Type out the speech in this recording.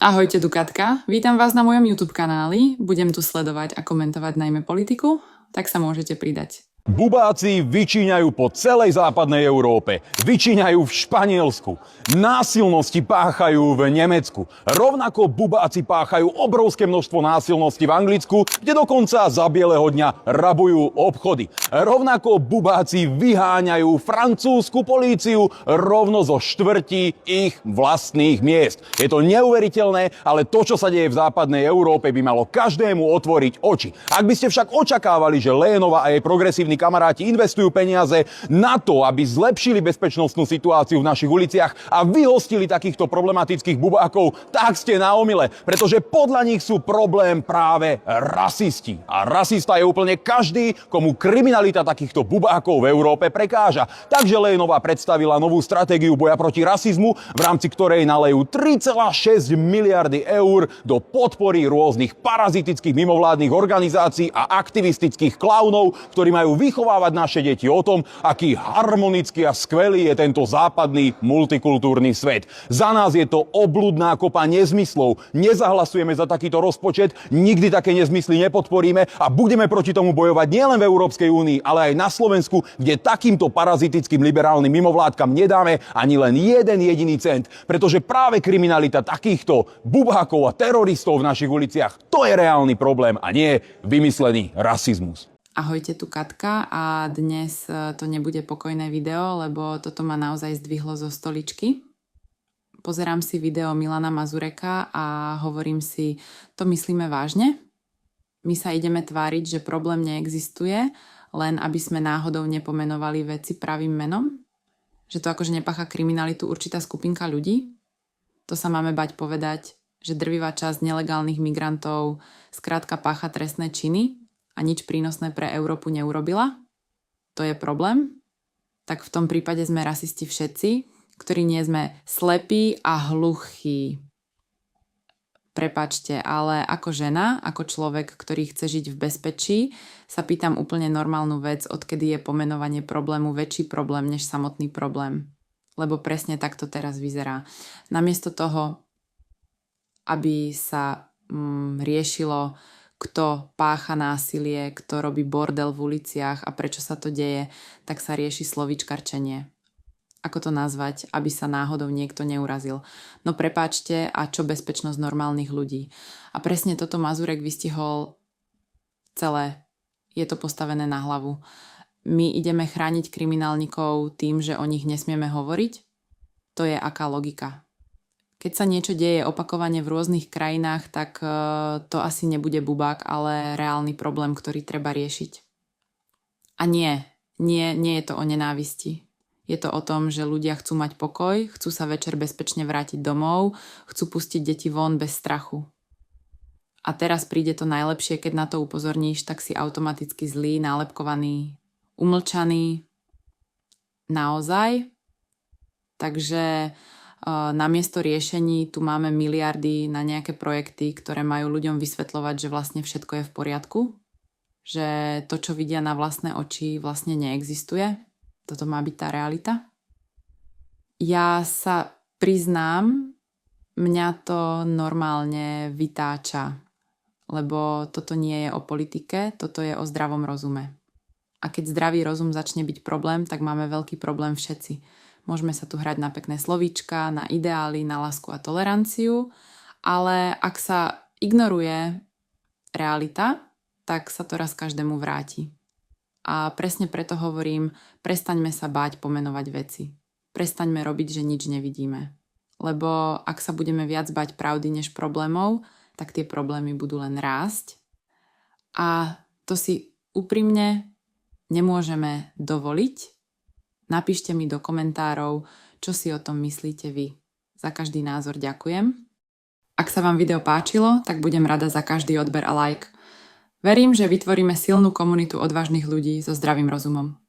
Ahojte, Dukatka. Vítam vás na mojom YouTube kanáli. Budem tu sledovať a komentovať najmä politiku, tak sa môžete pridať. Bubáci vyčíňajú po celej západnej Európe. Vyčíňajú v Španielsku. Násilnosti páchajú v Nemecku. Rovnako bubáci páchajú obrovské množstvo násilností v Anglicku, kde dokonca za bieleho dňa rabujú obchody. Rovnako bubáci vyháňajú francúzsku políciu rovno zo štvrtí ich vlastných miest. Je to neuveriteľné, ale to, čo sa deje v západnej Európe, by malo každému otvoriť oči. Ak by ste však očakávali, že Lénova a jej progresívni kamaráti investujú peniaze na to, aby zlepšili bezpečnostnú situáciu v našich uliciach a vyhostili takýchto problematických bubákov, tak ste na omyle, pretože podľa nich sú problém práve rasisti. A rasista je úplne každý, komu kriminalita takýchto bubákov v Európe prekáža. Takže Lénová predstavila novú stratégiu boja proti rasizmu, v rámci ktorej nalejú 3,6 miliardy eur do podpory rôznych parazitických mimovládnych organizácií a aktivistických klaunov, ktorí majú vychovávať naše deti o tom, aký harmonický a skvelý je tento západný multikultúrny svet. Za nás je to obľudná kopa nezmyslov. Nezahlasujeme za takýto rozpočet, nikdy také nezmysly nepodporíme a budeme proti tomu bojovať nielen v Európskej únii, ale aj na Slovensku, kde takýmto parazitickým liberálnym mimovládkam nedáme ani len jeden jediný cent. Pretože práve kriminalita takýchto bubákov a teroristov v našich uliciach, to je reálny problém a nie vymyslený rasizmus. Ahojte, tu Katka a dnes to nebude pokojné video, lebo toto ma naozaj zdvihlo zo stoličky. Pozerám si video Milana Mazureka a hovorím si, to myslíme vážne? My sa ideme tváriť, že problém neexistuje, len aby sme náhodou nepomenovali veci pravým menom? Že to akože nepácha kriminalitu určitá skupinka ľudí? To sa máme bať povedať, že drvivá časť nelegálnych migrantov skrátka pácha trestné činy a nič prínosné pre Európu neurobila? To je problém? Tak v tom prípade sme rasisti všetci, ktorí nie sme slepí a hluchí. Prepáčte, ale ako žena, ako človek, ktorý chce žiť v bezpečí, sa pýtam úplne normálnu vec, odkedy je pomenovanie problému väčší problém než samotný problém. Lebo presne tak to teraz vyzerá. Namiesto toho, aby sa riešilo, kto pácha násilie, kto robí bordel v uliciach a prečo sa to deje, tak sa rieši slovíčkarčenie. Ako to nazvať, aby sa náhodou niekto neurazil? No prepáčte, a čo bezpečnosť normálnych ľudí? A presne toto Mazurek vystihol celé. Je to postavené na hlavu. My ideme chrániť kriminálnikov tým, že o nich nesmieme hovoriť? To je aká logika? Keď sa niečo deje opakovane v rôznych krajinách, tak to asi nebude bubák, ale reálny problém, ktorý treba riešiť. A nie je to o nenávisti. Je to o tom, že ľudia chcú mať pokoj, chcú sa večer bezpečne vrátiť domov, chcú pustiť deti von bez strachu. A teraz príde to najlepšie, keď na to upozorníš, tak si automaticky zlý, nálepkovaný, umlčaný. Naozaj? Takže namiesto riešení tu máme miliardy na nejaké projekty, ktoré majú ľuďom vysvetľovať, že vlastne všetko je v poriadku, že to, čo vidia na vlastné oči, vlastne neexistuje. Toto má byť tá realita. Ja sa priznám, mňa to normálne vytáča, lebo toto nie je o politike, toto je o zdravom rozume. A keď zdravý rozum začne byť problém, tak máme veľký problém všetci. Môžeme sa tu hrať na pekné slovíčka, na ideály, na lásku a toleranciu, ale ak sa ignoruje realita, tak sa to raz každému vráti. A presne preto hovorím, prestaňme sa báť pomenovať veci. Prestaňme robiť, že nič nevidíme. Lebo ak sa budeme viac báť pravdy než problémov, tak tie problémy budú len rásť. A to si úprimne nemôžeme dovoliť. Napíšte mi do komentárov, čo si o tom myslíte vy. Za každý názor ďakujem. Ak sa vám video páčilo, tak budem rada za každý odber a like. Verím, že vytvoríme silnú komunitu odvážnych ľudí so zdravým rozumom.